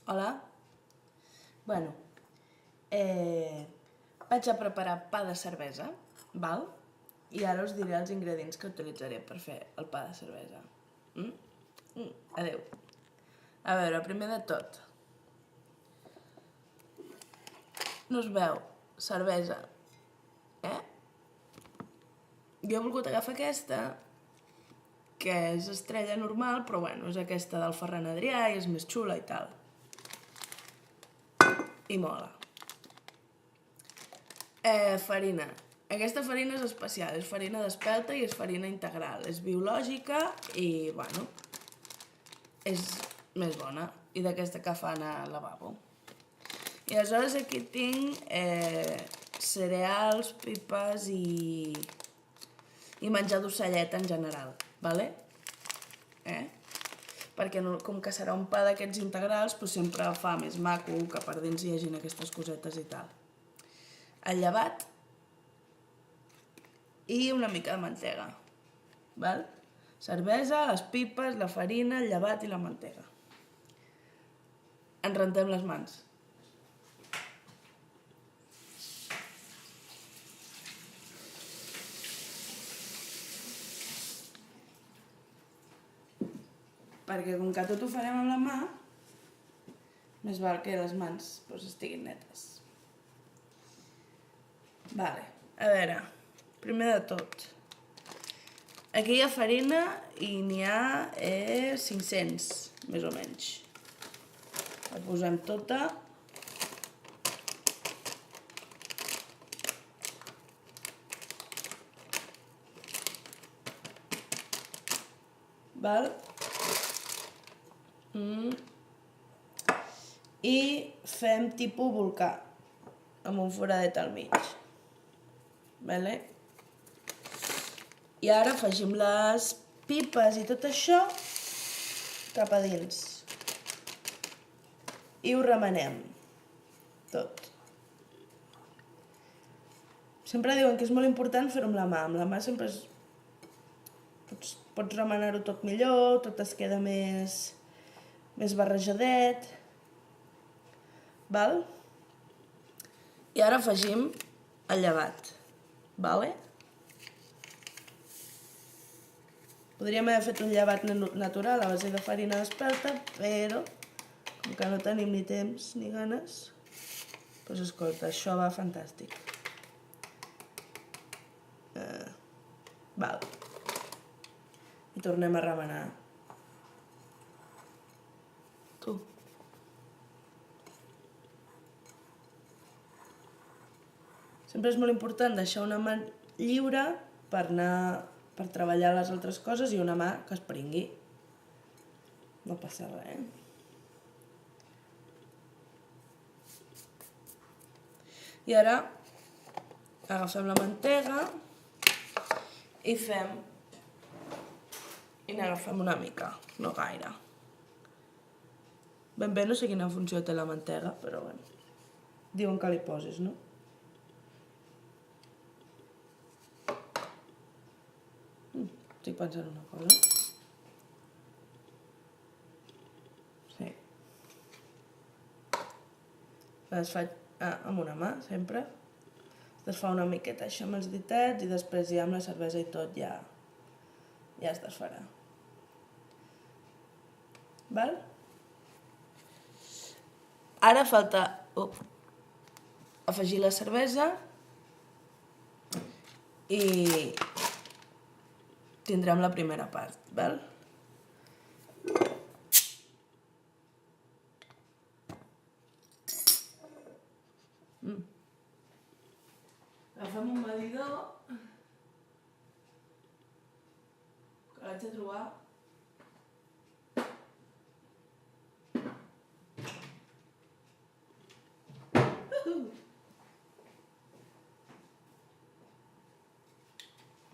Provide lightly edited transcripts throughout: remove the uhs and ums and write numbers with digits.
Hola. Bueno, vaig a preparar pa de cervesa, val? I ara us diré els ingredients que utilitzaré per fer el pa de cervesa. Adeu. A veure, primer de tot, no es veu, cervesa, Jo he volgut agafar aquesta, que és estrella normal, però bueno, és aquesta del Ferran Adrià i és més xula i tal. I mola. Farina. Aquesta farina és especial, és farina d'espelta i és farina integral. És biològica i, bueno, és més bona. I d'aquesta que fan al lavabo. I aleshores aquí tinc cereals, pipes i menjar d'ocellet en general, vale? Perquè com que serà un pa d'aquests integrals, doncs sempre fa més maco que per dins hi hagin aquestes cosetes i tal. El llevat i una mica de mantega, val? Cervesa, les pipes, la farina, el llevat i la mantega. Ens rentem les mans. Perquè com que tot ho farem amb la mà, més val que les mans estiguin netes. Vale, a veure, primer de tot, aquí hi ha farina i n'hi ha 500, més o menys. La posem tota. Val? I fem tipus volcà, amb un foradet al mig. Vale? I ara afegim les pipes i tot això cap a dins. I ho remenem tot. Sempre diuen que és molt important fer-ho amb la mà. Amb la mà sempre pots remenar-ho tot millor, tot es queda més barrejadet. Val? I ara afegim el llevat. Vale? Podríem haver fet un llevat natural a base de farina d'espelta, però com que no tenim ni temps ni ganes, doncs escolta, això va fantàstic. Val. I tornem a remenar. Tu. Sempre és molt important deixar una mà lliure per treballar les altres coses i una mà que es pringui. No passa res. I ara agafem la mantega i n'agafem una mica, no gaire. Ben bé no sé quina funció té la mantega, però bueno, diuen que li posis, no? Estic pensant una cosa. Sí. Es fa amb una mà, sempre. Es fa una miqueta això amb els ditets i després ja amb la cervesa i tot ja es desfarà. Val? Ara falta afegir la cervesa i tindrem la primera part, val? Agafem un medidor que l'haig de trobar.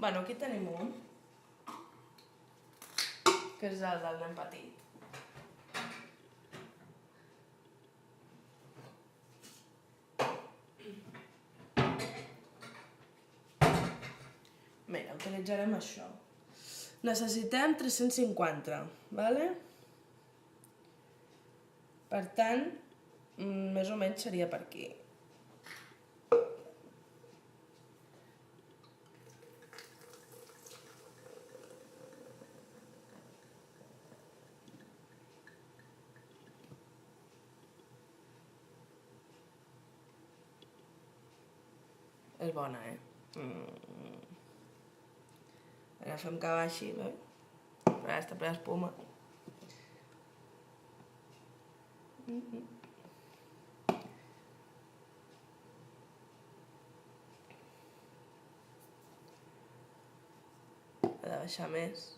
Bueno, aquí tenim un, que és el del nen petit. Mira, utilitzarem això. Necessitem 350, vale? Per tant, més o menys seria per aquí. És bona, Ara fem que baixi, bé? Ara està ple d'espuma. Ha de baixar més.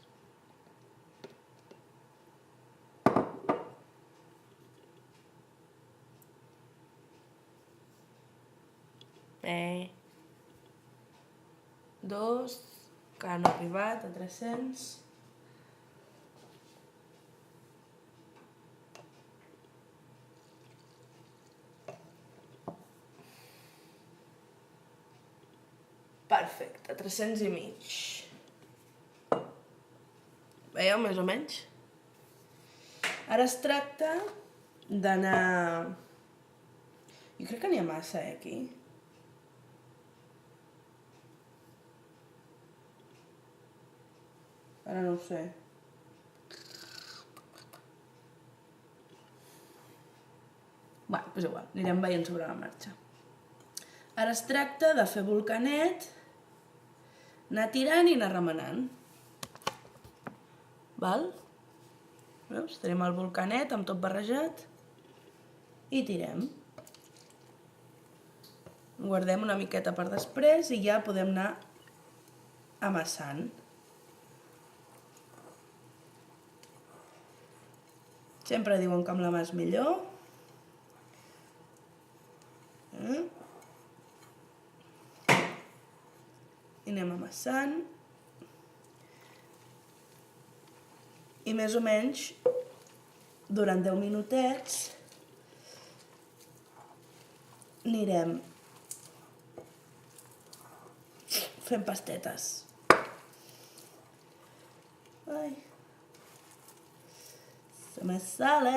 Dos, que no ha arribat a 300. Perfecte, 300 i mig. Veieu, més o menys? Ara es tracta d'anar... Jo crec que n'hi ha massa, aquí. Ara no ho sé. Bé, doncs igual, anirem veient sobre la marxa. Ara es tracta de fer volcanet, anar tirant i anar remenant. Val? Veus? Tenim el volcanet amb tot barrejat i tirem. Guardem una miqueta per després i ja podem anar amassant. Sempre diuen que amb la mà és millor. I anem amassant. I més o menys, durant 10 minutets, anirem fent pastetes. Ai, se me sale.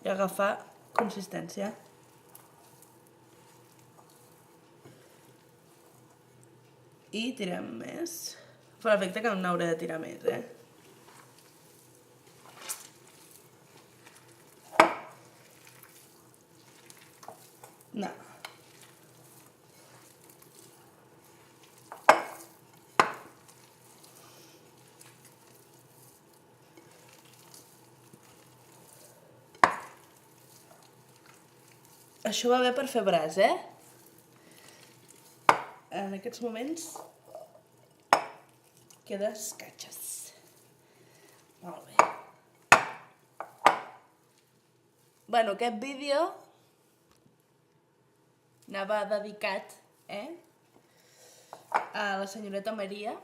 I agafar consistència. I tirem més. Fa l'efecte que n'hauré de tirar més, No. Això va bé per fer braç, En aquests moments queda escatxes. Molt bé. Bueno, aquest vídeo anava dedicat, a la senyoreta Maria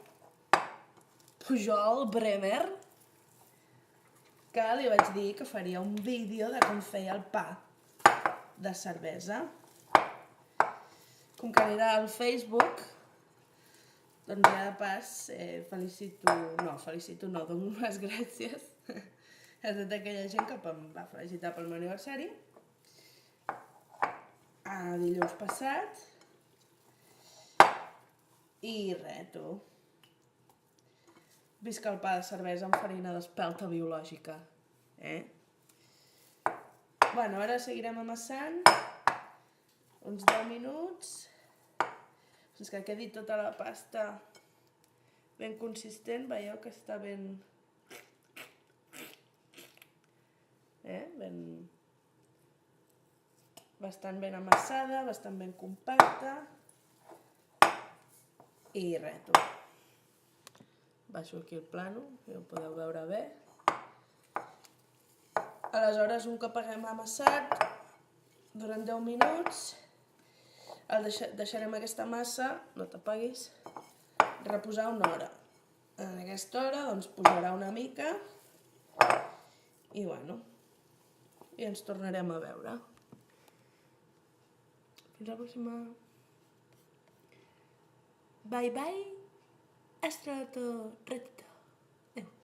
Pujol Bremer, que li vaig dir que faria un vídeo de com feia el pa de cervesa. Com que anirà al Facebook, doncs ja de pas dono les gràcies a tota aquella gent que em va felicitar pel meu aniversari. Dilluns passat. I res, tu. Visca el pa de cervesa amb farina d'espelta biològica, Bueno, ara seguirem amassant uns 10 minuts fins que quedi tota la pasta ben consistent. Veieu que està ben... bastant ben amassada, bastant ben compacta. I res, tu. Baixo aquí el plano, que ho podeu veure bé. Aleshores, un cop haguem amassat, durant 10 minuts, deixarem aquesta massa, no t'apaguis, reposar una hora. En aquesta hora, doncs, posarà una mica i, bueno, i ens tornarem a veure. Fins la pròxima. Bye, bye. Hasta todo.